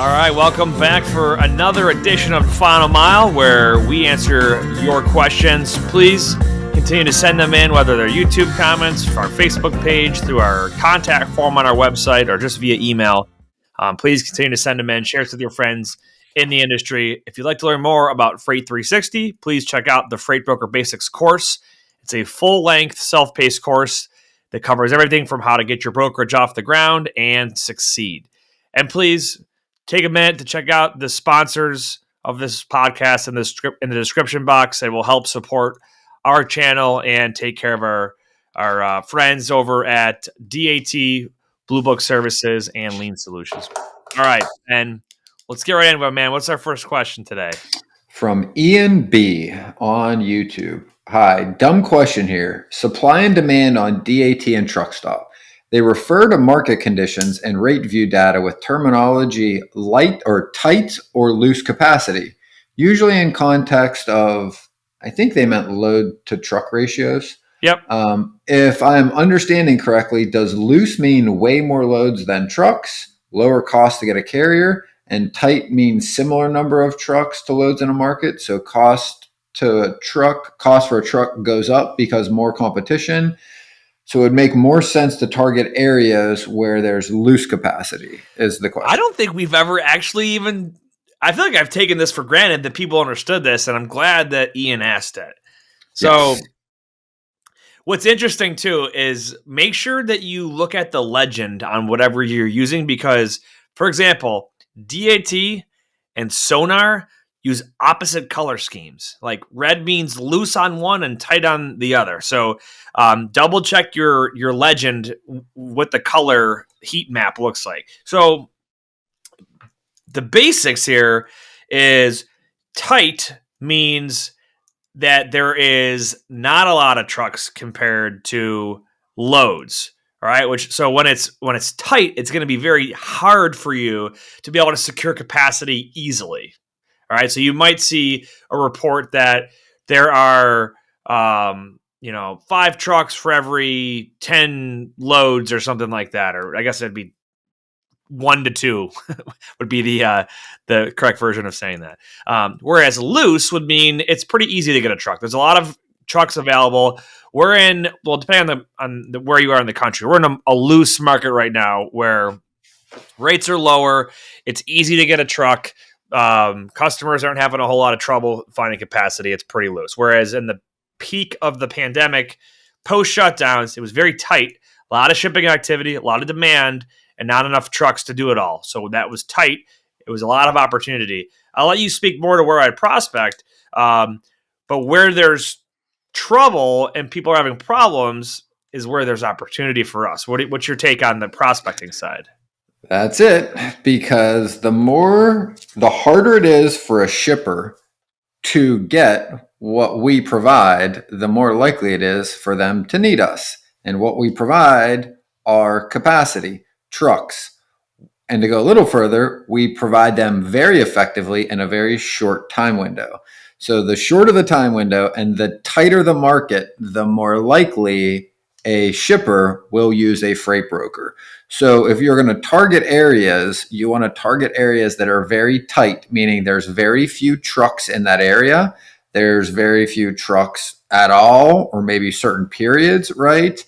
All right, welcome back for another edition of Final Mile, where we answer your questions. Please continue to send them in, whether they're YouTube comments, from our Facebook page, through our contact form on our website, or just via email. Please continue to send them in, share it with your friends in the industry. If you'd like to learn more about Freight 360, please check out the Freight Broker Basics course. It's a full-length, self-paced course that covers everything from how to get your brokerage off the ground and succeed. And please take a minute to check out the sponsors of this podcast in the description box. It will help support our channel and take care of our friends over at DAT, Blue Book Services, and Lean Solutions. All right, and let's get right into it, man. What's our first question today? From Ian B. on YouTube. Hi, dumb question here. Supply and demand on DAT and truck stop. They refer to market conditions and rate view data with terminology light or tight or loose capacity, usually in context of, I think they meant load to truck ratios. Yep. If I'm understanding correctly, does loose mean way more loads than trucks, lower cost to get a carrier, and tight means similar number of trucks to loads in a market? So cost for a truck goes up because more competition. So it would make more sense to target areas where there's loose capacity is the question. I don't think we've ever actually even, I feel like I've taken this for granted that people understood this, and I'm glad that Ian asked it. So yes. What's interesting too is make sure that you look at the legend on whatever you're using, because, for example, DAT and Sonar use opposite color schemes. Like red means loose on one and tight on the other. So double check your legend, what the color heat map looks like. So the basics here is tight means that there is not a lot of trucks compared to loads. All right. So when it's tight, it's going to be very hard for you to be able to secure capacity easily. All right, so you might see a report that there are, 5 trucks for every 10 loads or something like that, or I guess it'd be 1 to 2 would be the correct version of saying that. Whereas loose would mean it's pretty easy to get a truck. There's a lot of trucks available. We're in, well, depending on where you are in the country, we're in a loose market right now where rates are lower. It's easy to get a truck. Customers aren't having a whole lot of trouble finding capacity. It's pretty loose. Whereas in the peak of the pandemic, post shutdowns, it was very tight. A lot of shipping activity, a lot of demand, and not enough trucks to do it all. So that was tight. It was a lot of opportunity. I'll let you speak more to where I prospect. But where there's trouble and people are having problems is where there's opportunity for us. What's your take on the prospecting side? That's it, because the harder it is for a shipper to get what we provide, the more likely it is for them to need us. And what we provide are capacity, trucks. And to go a little further, we provide them very effectively in a very short time window. So the shorter the time window and the tighter the market, the more likely a shipper will use a freight broker. So if you're going to target areas, you want to target areas that are very tight, meaning there's very few trucks in that area. There's very few trucks at all, or maybe certain periods, right?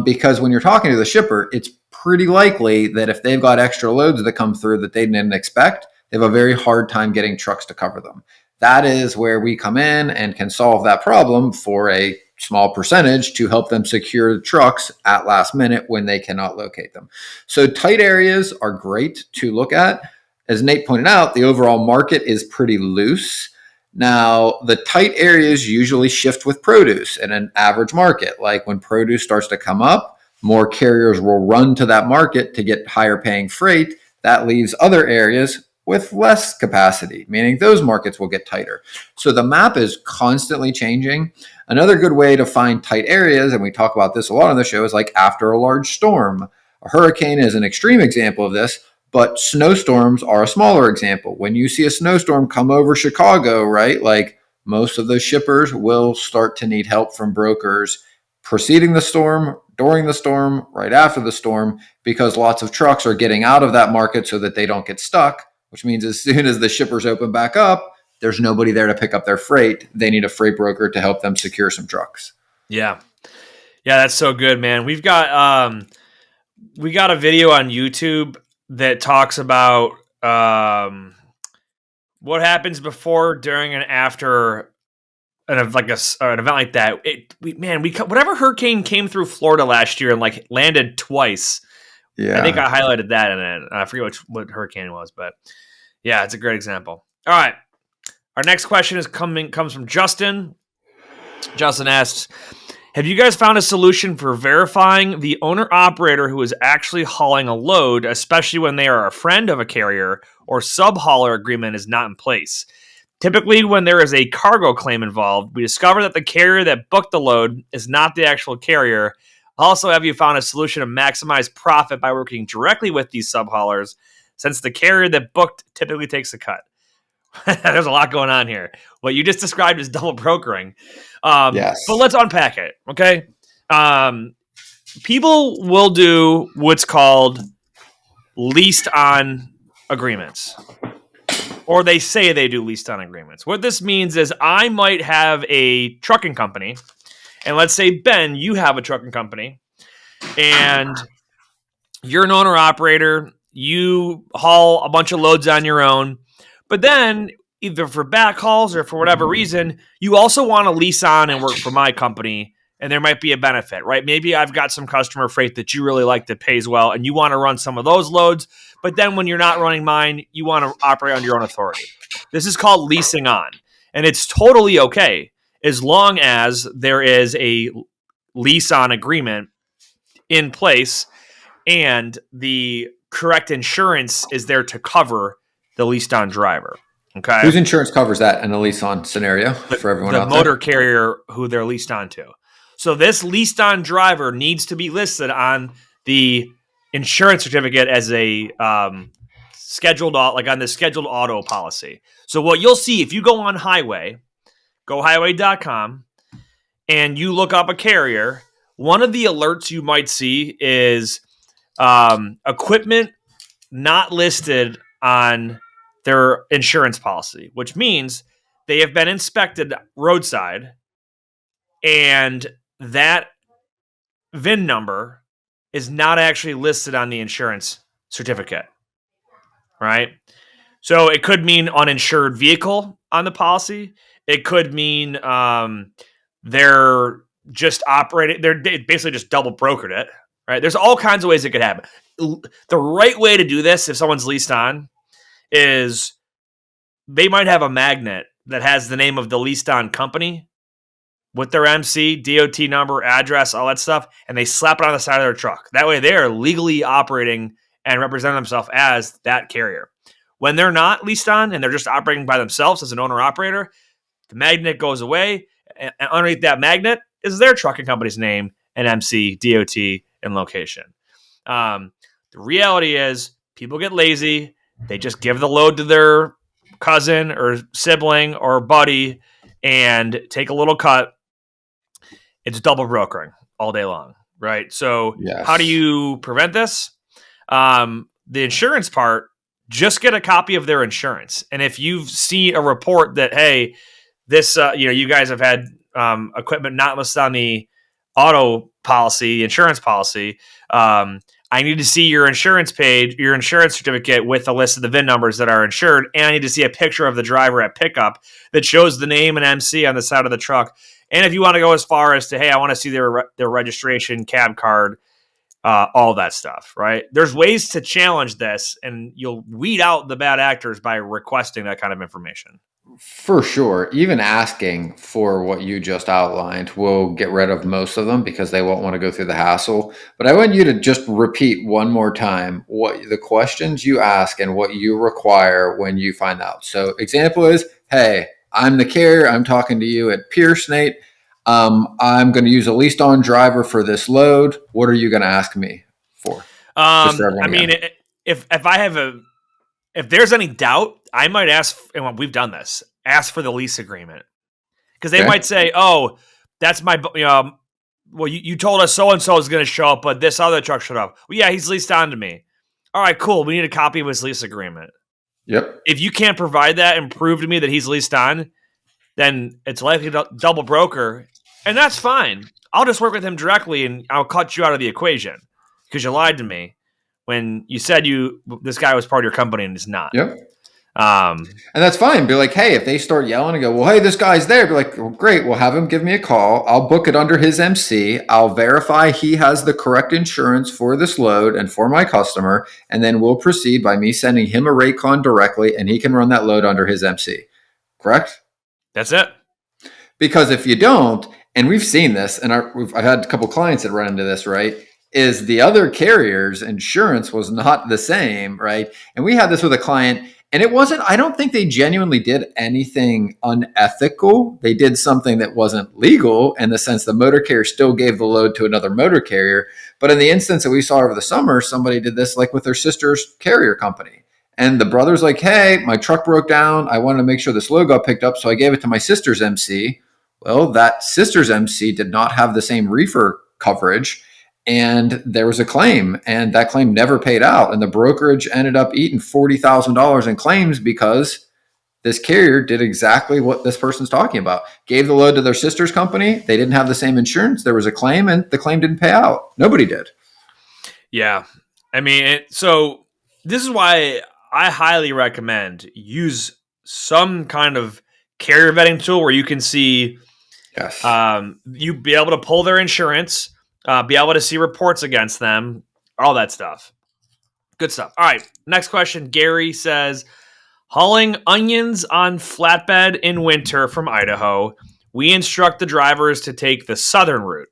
Because when you're talking to the shipper, it's pretty likely that if they've got extra loads that come through that they didn't expect, they have a very hard time getting trucks to cover them. That is where we come in and can solve that problem for a small percentage to help them secure trucks at last minute when they cannot locate them. So tight areas are great to look at. As Nate pointed out, the overall market is pretty loose. Now, the tight areas usually shift with produce in an average market. Like when produce starts to come up, more carriers will run to that market to get higher paying freight. That leaves other areas with less capacity, meaning those markets will get tighter. So the map is constantly changing. Another good way to find tight areas, and we talk about this a lot on the show, is like after a large storm. A hurricane is an extreme example of this, but snowstorms are a smaller example. When you see a snowstorm come over Chicago, right, like most of those shippers will start to need help from brokers preceding the storm, during the storm, right after the storm, because lots of trucks are getting out of that market so that they don't get stuck which means as soon as the shippers open back up, there's nobody there to pick up their freight. They need a freight broker to help them secure some trucks. Yeah. Yeah, that's so good, man. We got a video on YouTube that talks about what happens before, during, and after an event like that. Whatever hurricane came through Florida last year and like landed twice. Yeah, I think I highlighted that in it. I forget what hurricane it was, but yeah, it's a great example. All right, our next question comes from Justin. Justin asks, have you guys found a solution for verifying the owner-operator who is actually hauling a load, especially when they are a friend of a carrier or sub-hauler agreement is not in place? Typically, when there is a cargo claim involved, we discover that the carrier that booked the load is not the actual carrier. Also, have you found a solution to maximize profit by working directly with these sub-haulers, since the carrier that booked typically takes a cut? There's a lot going on here. What you just described is double brokering. yes. But let's unpack it, okay? People will do what's called leased on agreements, or they say they do leased on agreements. What this means is I might have a trucking company, and let's say, Ben, you have a trucking company, and you're an owner-operator. You haul a bunch of loads on your own, but then either for backhauls or for whatever reason, you also want to lease on and work for my company, and there might be a benefit, right? Maybe I've got some customer freight that you really like that pays well, and you want to run some of those loads, but then when you're not running mine, you want to operate on your own authority. This is called leasing on, and it's totally okay as long as there is a lease on agreement in place and the correct insurance is there to cover the leased on driver. Okay. Whose insurance covers that in a lease on scenario for everyone out there? The motor carrier who they're leased onto. So this leased on driver needs to be listed on the insurance certificate as a scheduled, like on the scheduled auto policy. So what you'll see if you go on Highway, go highway.com, and you look up a carrier, one of the alerts you might see is equipment not listed on their insurance policy, which means they have been inspected roadside and that VIN number is not actually listed on the insurance certificate, right? So it could mean uninsured vehicle on the policy. It could mean they're just operating, they're basically just double brokered it, right? There's all kinds of ways it could happen. The right way to do this, if someone's leased on, is they might have a magnet that has the name of the leased on company with their MC, DOT number, address, all that stuff, and they slap it on the side of their truck. That way they are legally operating and representing themselves as that carrier. When they're not leased on and they're just operating by themselves as an owner-operator, the magnet goes away, and underneath that magnet is their trucking company's name and MC, DOT, and location. The reality is people get lazy. They just give the load to their cousin or sibling or buddy and take a little cut. It's double brokering all day long, right? So How do you prevent this? The insurance part, just get a copy of their insurance. And if you see a report that, hey, this, you guys have had equipment not listed on the auto policy, insurance policy, I need to see your insurance page, your insurance certificate with a list of the VIN numbers that are insured, and I need to see a picture of the driver at pickup that shows the name and MC on the side of the truck. And if you want to go as far as to, hey, I want to see their registration, cab card, all that stuff, right? There's ways to challenge this, and you'll weed out the bad actors by requesting that kind of information. For sure. Even asking for what you just outlined will get rid of most of them because they won't want to go through the hassle. But I want you to just repeat one more time what the questions you ask and what you require when you find out. So example is, hey, I'm the carrier. I'm talking to you at Pierce, Nate. I'm going to use a leased on driver for this load. What are you going to ask me for? If there's any doubt, I might ask, and we've done this, ask for the lease agreement. Because they might say, oh, that's my, you told us so-and-so is going to show up, but this other truck showed up. Well, yeah, he's leased on to me. All right, cool. We need a copy of his lease agreement. Yep. If you can't provide that and prove to me that he's leased on, then it's likely to double broker, and that's fine. I'll just work with him directly, and I'll cut you out of the equation because you lied to me when you said this guy was part of your company and he's not. Yep. Um, And that's fine. Be like, hey, if they start yelling and go, well, hey, this guy's there, be like, well, great. We'll have him give me a call. I'll book it under his MC. I'll verify he has the correct insurance for this load and for my customer. And then we'll proceed by me sending him a Raycon directly, and he can run that load under his MC. Correct? that's it. Because if you don't, and we've seen this, and I've had a couple clients that run into this, right? Is the other carrier's insurance was not the same, right? And we had this with a client, and it wasn't, I don't think they genuinely did anything unethical. They did something that wasn't legal in the sense the motor carrier still gave the load to another motor carrier. But in the instance that we saw over the summer, somebody did this like with their sister's carrier company. And the brother's like, hey, my truck broke down. I wanted to make sure this load got picked up. So I gave it to my sister's MC. Well, that sister's MC did not have the same reefer coverage. And there was a claim, and that claim never paid out. And the brokerage ended up eating $40,000 in claims because this carrier did exactly what this person's talking about. Gave the load to their sister's company. They didn't have the same insurance. There was a claim, and the claim didn't pay out. Nobody did. Yeah. I mean, so this is why I highly recommend use some kind of carrier vetting tool where you can see, Yes. you be able to pull their insurance, be able to see reports against them, all that stuff. Good stuff. All right. Next question. Gary says, hauling onions on flatbed in winter from Idaho. We instruct the drivers to take the southern route.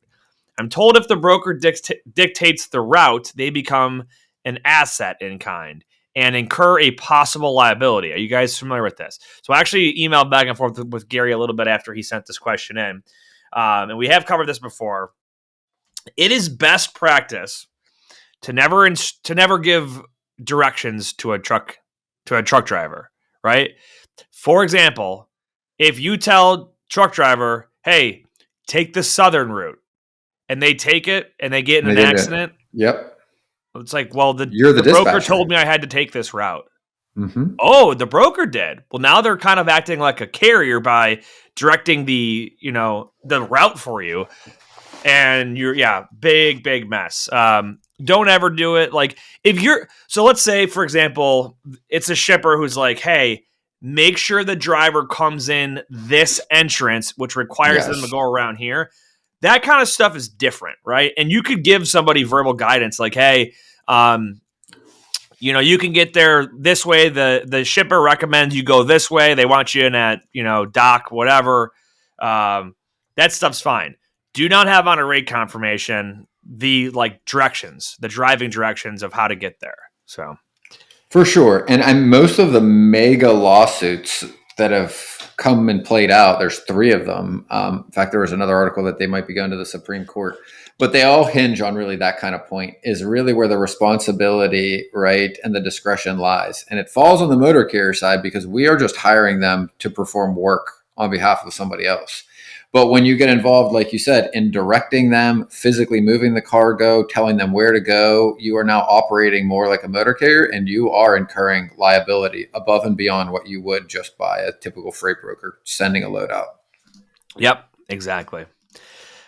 I'm told if the broker dictates the route, they become an asset in kind and incur a possible liability. Are you guys familiar with this? So I actually emailed back and forth with Gary a little bit after he sent this question in. And we have covered this before. It is best practice to never give directions to a truck driver, right? For example, if you tell truck driver, hey, take the southern route, and they take it and they get in an accident. Yep. It's like, well, the broker told me I had to take this route. Mm-hmm. Oh, the broker did. Well, now they're kind of acting like a carrier by directing the route for you. And big mess. Don't ever do it. Like so let's say, for example, it's a shipper who's like, hey, make sure the driver comes in this entrance, which requires them to go around here. That kind of stuff is different, right? And you could give somebody verbal guidance like, hey, you can get there this way. The shipper recommends you go this way. They want you in at, dock, whatever. That stuff's fine. Do not have on a rate confirmation the directions, the driving directions of how to get there. So, for sure, and most of the mega lawsuits that have come and played out, there's 3 of them. In fact, there was another article that they might be going to the Supreme Court, but they all hinge on really that kind of point is really where the responsibility, right, and the discretion lies. And it falls on the motor carrier side because we are just hiring them to perform work on behalf of somebody else. But when you get involved, like you said, in directing them, physically moving the cargo, telling them where to go, you are now operating more like a motor carrier, and you are incurring liability above and beyond what you would just by a typical freight broker sending a load out. Yep, exactly.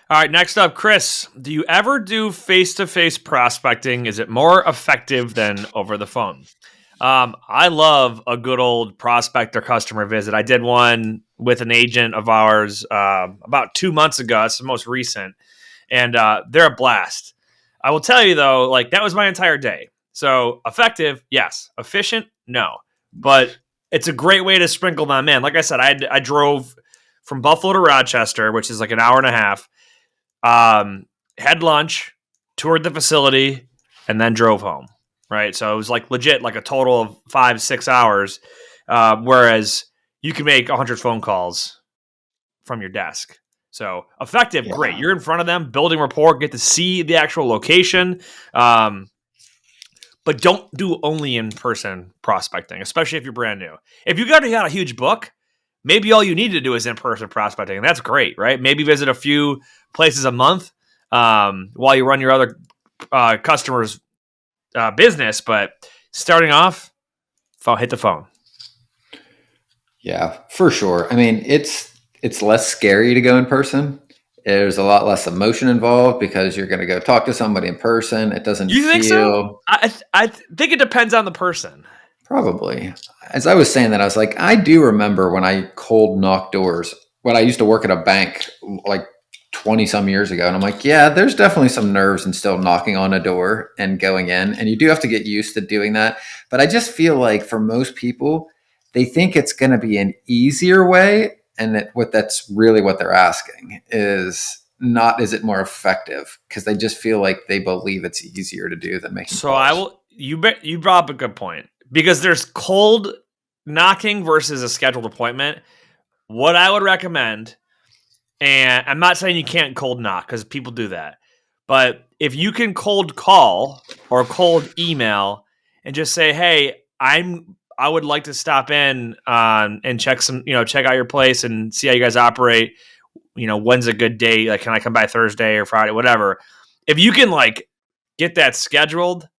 All right, next up, Chris, do you ever do face-to-face prospecting? Is it more effective than over the phone? I love a good old prospect or customer visit. I did one with an agent of ours about 2 months ago. It's the most recent. And they're a blast. I will tell you, though, that was my entire day. So effective, yes. Efficient, no. But it's a great way to sprinkle them in. Like I said, I drove from Buffalo to Rochester, which is like an hour and a half, had lunch, toured the facility, and then drove home. Right. So it was legit, a total of 5-6 hours. Whereas you can make 100 phone calls from your desk. So effective, great. You're in front of them, building rapport, get to see the actual location. But don't do only in-person prospecting, especially if you're brand new. If you already got a huge book, maybe all you need to do is in-person prospecting. And that's great, right? Maybe visit a few places a month while you run your other customers' business, but starting off, hit the phone. Yeah, for sure. I mean, it's less scary to go in person. There's a lot less emotion involved because you're going to go talk to somebody in person. It doesn't You think so? feel I think it depends on the person. probably. As I was saying that, I was like, I do remember when I cold knocked doors when I used to work at a bank like 20 some years ago. And I'm like, yeah, there's definitely some nerves and still knocking on a door and going in. And you do have to get used to doing that. But I just feel like for most people, they think it's going to be an easier way. And that's really what they're asking is not, is it more effective? Because they just feel like they believe it's easier to do than making So I calls. will. You brought up a good point because there's cold knocking versus a scheduled appointment. What I would recommend, and I'm not saying you can't cold knock because people do that, but if you can cold call or cold email and just say, "Hey, I would like to stop in and check check out your place and see how you guys operate. When's a good day? Like, can I come by Thursday or Friday, whatever." If you can like get that scheduled,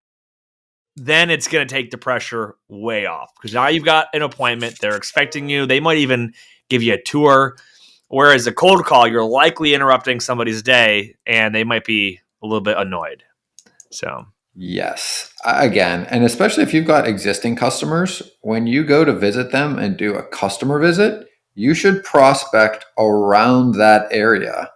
then it's going to take the pressure way off because now you've got an appointment. They're expecting you. They might even give you a tour. Whereas a cold call, you're likely interrupting somebody's day and they might be a little bit annoyed. So, Yes. Again, and especially if you've got existing customers, when you go to visit them and do a customer visit, you should prospect around that area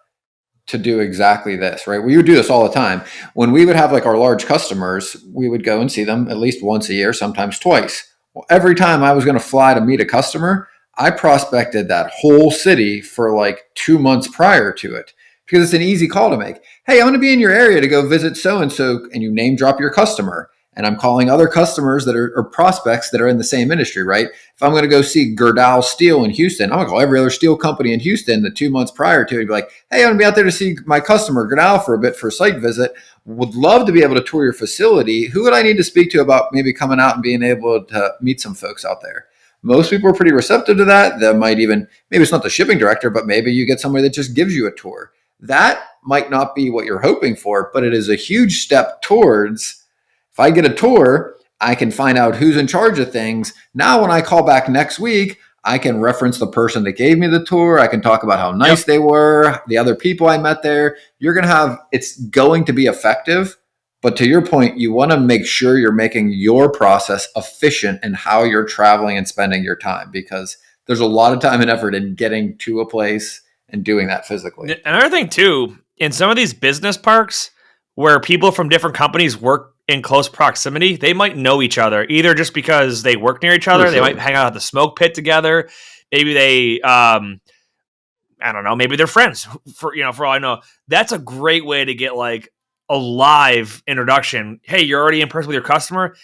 to do exactly this, right? We would do this all the time. When we would have like our large customers, we would go and see them at least once a year, sometimes twice. Well, every time I was going to fly to meet a customer, I prospected that whole city for like 2 months prior to it because it's an easy call to make. Hey, I'm going to be in your area to go visit so and so, and you name drop your customer. And I'm calling other customers that are or prospects that are in the same industry, right? If I'm going to go see Gerdau Steel in Houston, I'm going to call every other steel company in Houston the 2 months prior to it and be like, hey, I'm going to be out there to see my customer Gerdau for a bit for a site visit. Would love to be able to tour your facility. Who would I need to speak to about maybe coming out and being able to meet some folks out there? Most people are pretty receptive to that. That might even, maybe it's not the shipping director, but maybe you get somebody that just gives you a tour. That might not be what you're hoping for, but it is a huge step towards if I get a tour, I can find out who's in charge of things. Now, when I call back next week, I can reference the person that gave me the tour. I can talk about how nice yep. they were, the other people I met there. You're going to have, it's going to be effective. But to your point, you want to make sure you're making your process efficient in how you're traveling and spending your time because there's a lot of time and effort in getting to a place and doing that physically. Another thing, too, in some of these business parks where people from different companies work in close proximity, they might know each other either just because they work near each For other. They might sure. hang out at the smoke pit together. Maybe they, I don't know, maybe they're friends for all I know. That's a great way to get like a live introduction. Hey, you're already in person with your customer.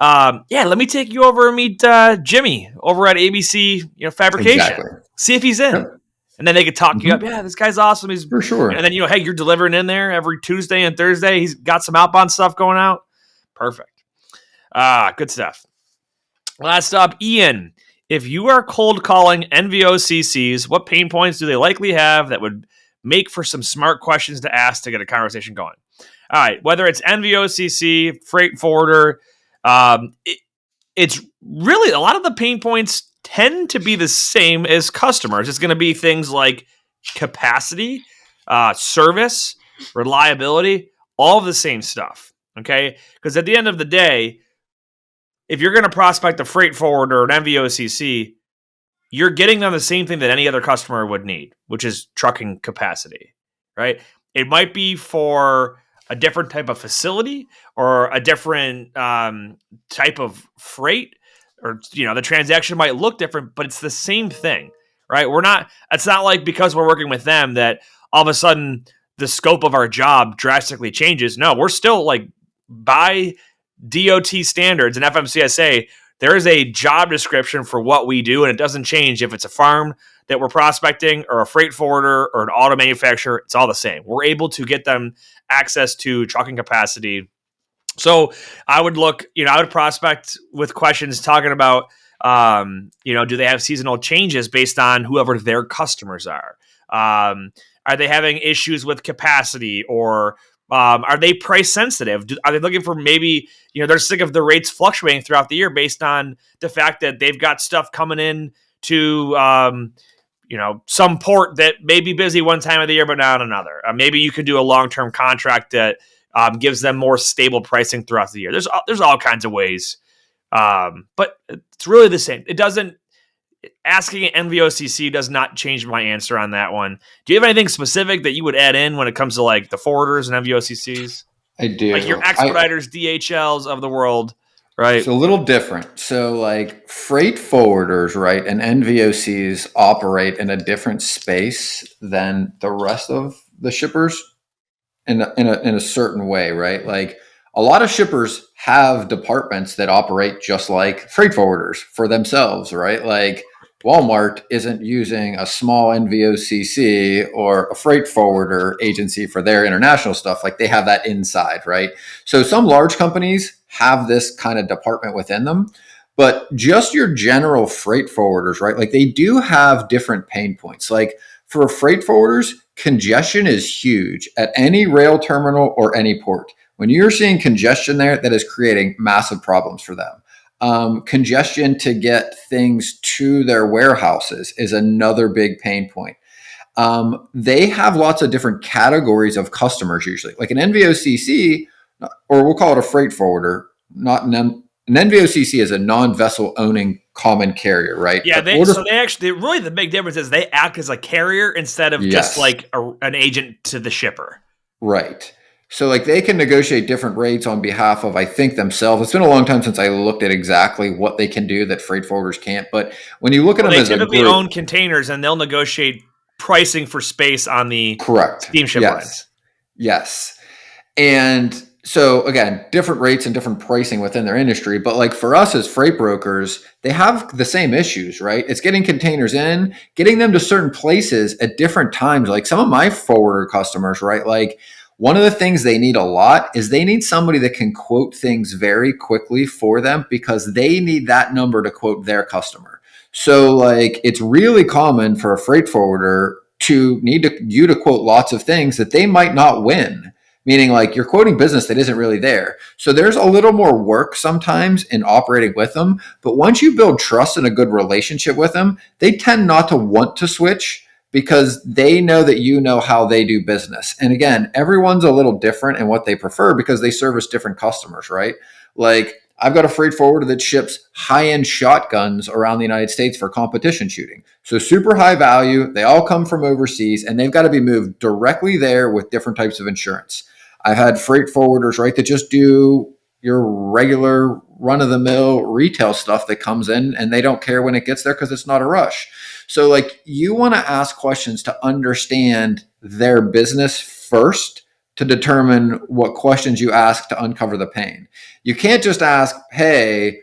Yeah, let me take you over and meet Jimmy over at ABC, Fabrication. Exactly. See if he's in. Yep. And then they could talk you up. Mhm. Yeah, this guy's awesome. He's For and sure. then hey, you're delivering in there every Tuesday and Thursday. He's got some outbound stuff going out. Perfect. Good stuff. Last up, Ian. If you are cold calling NVOCCs, what pain points do they likely have that would make for some smart questions to ask to get a conversation going? All right, whether it's NVOCC, freight forwarder, it's really a lot of the pain points tend to be the same as customers. It's going to be things like capacity, service, reliability, all of the same stuff. Okay, because at the end of the day, if you're going to prospect a freight forwarder or an NVOCC, you're getting them the same thing that any other customer would need, which is trucking capacity, right? It might be for a different type of facility or a different type of freight, or the transaction might look different, but it's the same thing, right? It's not like because we're working with them that all of a sudden the scope of our job drastically changes. No, we're still like by DOT standards and FMCSA, there is a job description for what we do, and it doesn't change if it's a farm that we're prospecting or a freight forwarder or an auto manufacturer. It's all the same. We're able to get them access to trucking capacity. So I would I would prospect with questions talking about, do they have seasonal changes based on whoever their customers are? Are they having issues with capacity or are they price sensitive? Are they looking for maybe, they're sick of the rates fluctuating throughout the year based on the fact that they've got stuff coming in to some port that may be busy one time of the year, but not another. Maybe you could do a long-term contract that gives them more stable pricing throughout the year. There's all kinds of ways, but it's really the same. It doesn't. Asking an NVOCC does not change my answer on that one. Do you have anything specific that you would add in when it comes to like the forwarders and NVOCCs? I do. Like your expediters, DHLs of the world, right? It's a little different. So like freight forwarders, right, and NVOCs operate in a different space than the rest of the shippers in a certain way, right? Like a lot of shippers have departments that operate just like freight forwarders for themselves, right? Like Walmart isn't using a small NVOCC or a freight forwarder agency for their international stuff. Like they have that inside, right? So some large companies have this kind of department within them, but just your general freight forwarders, right? Like they do have different pain points. Like for freight forwarders, congestion is huge at any rail terminal or any port. When you're seeing congestion there, that is creating massive problems for them. Congestion to get things to their warehouses is another big pain point. They have lots of different categories of customers usually. Like an NVOCC, or we'll call it a freight forwarder, not an NVOCC is a non-vessel owning common carrier, right? Yeah, they actually really the big difference is they act as a carrier instead of just like an agent to the shipper. Right. So like they can negotiate different rates on behalf of, I think, themselves. It's been a long time since I looked at exactly what they can do that freight forwarders can't. But when you look at them as a group, they typically own containers and they'll negotiate pricing for space on the steamship lines. Yes. And so again, different rates and different pricing within their industry. But like for us as freight brokers, they have the same issues, right? It's getting containers in, getting them to certain places at different times. Like some of my forwarder customers, right? Like one of the things they need a lot is they need somebody that can quote things very quickly for them because they need that number to quote their customer. So like it's really common for a freight forwarder to need you to quote lots of things that they might not win. Meaning like you're quoting business that isn't really there. So there's a little more work sometimes in operating with them. But once you build trust and a good relationship with them, they tend not to want to switch because they know that you know how they do business. And again, everyone's a little different in what they prefer because they service different customers, right? Like I've got a freight forwarder that ships high-end shotguns around the United States for competition shooting. So super high value. They all come from overseas and they've got to be moved directly there with different types of insurance. I've had freight forwarders, right, that just do your regular run-of-the-mill retail stuff that comes in and they don't care when it gets there because it's not a rush. So like you want to ask questions to understand their business first to determine what questions you ask to uncover the pain. You can't just ask, hey,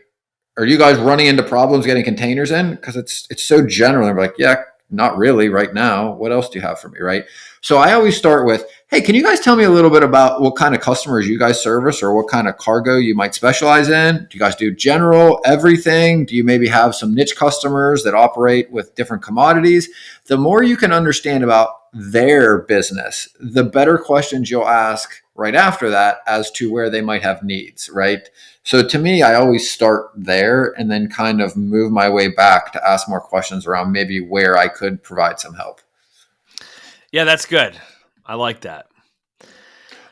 are you guys running into problems getting containers in? Because it's so general. I'm like, yeah, not really right now. What else do you have for me, right? So I always start with, hey, can you guys tell me a little bit about what kind of customers you guys service or what kind of cargo you might specialize in? Do you guys do general, everything? Do you maybe have some niche customers that operate with different commodities? The more you can understand about their business, the better questions you'll ask right after that as to where they might have needs, right? So to me, I always start there and then kind of move my way back to ask more questions around maybe where I could provide some help. Yeah, that's good. I like that.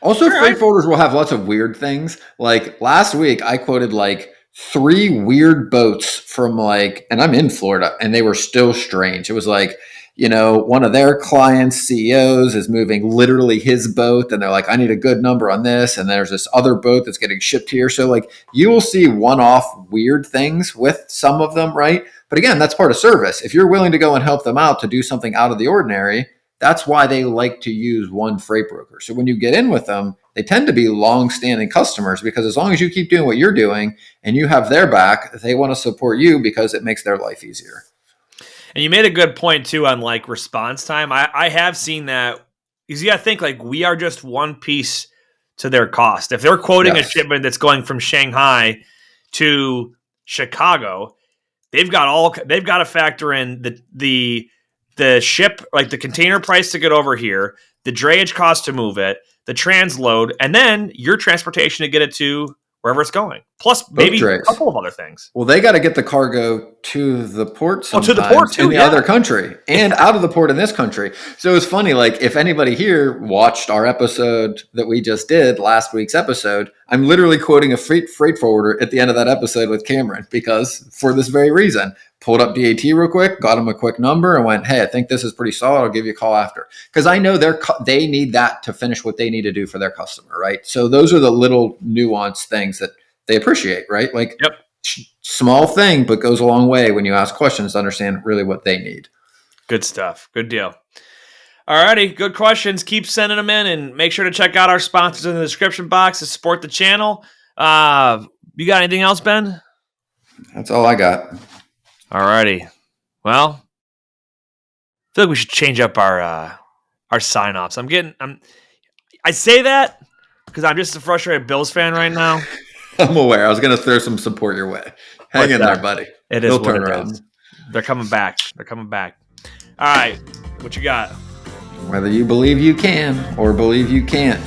Also, freight forwarders will have lots of weird things. Like last week, I quoted like 3 weird boats from like, and I'm in Florida, and they were still strange. It was like, one of their clients' CEOs is moving literally his boat, and they're like, I need a good number on this. And there's this other boat that's getting shipped here. So like you will see one-off weird things with some of them, right? But again, that's part of service. If you're willing to go and help them out to do something out of the ordinary, that's why they like to use one freight broker. So when you get in with them, they tend to be long-standing customers because as long as you keep doing what you're doing and you have their back, they want to support you because it makes their life easier. And you made a good point too on like response time. I have seen that because you got to think like we are just one piece to their cost. If they're quoting a shipment that's going from Shanghai to Chicago, they've got to factor in the ship, like the container price to get over here, the drayage cost to move it, the transload, and then your transportation to get it to wherever it's going. Plus, maybe trays. a couple of other things. Well, they got to get the cargo to the port sometimes to the port too, in the other country and out of the port in this country. So it's funny, like if anybody here watched our episode that we just did, last week's episode, I'm literally quoting a freight forwarder at the end of that episode with Cameron because for this very reason, pulled up DAT real quick, got him a quick number and went, hey, I think this is pretty solid. I'll give you a call after. Because I know they need that to finish what they need to do for their customer, right? So those are the little nuanced things that they appreciate, right? Like small thing, but goes a long way when you ask questions to understand really what they need. Good stuff. Good deal. All righty. Good questions. Keep sending them in and make sure to check out our sponsors in the description box to support the channel. You got anything else, Ben? That's all I got. All righty. Well, I feel like we should change up our sign-offs. I say that because I'm just a frustrated Bills fan right now. I'm aware. I was going to throw some support your way. Hang in there, buddy. It is. They'll turn around. They're coming back. All right. What you got? Whether you believe you can or believe you can't,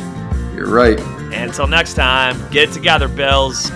you're right. And until next time, get it together, Bills.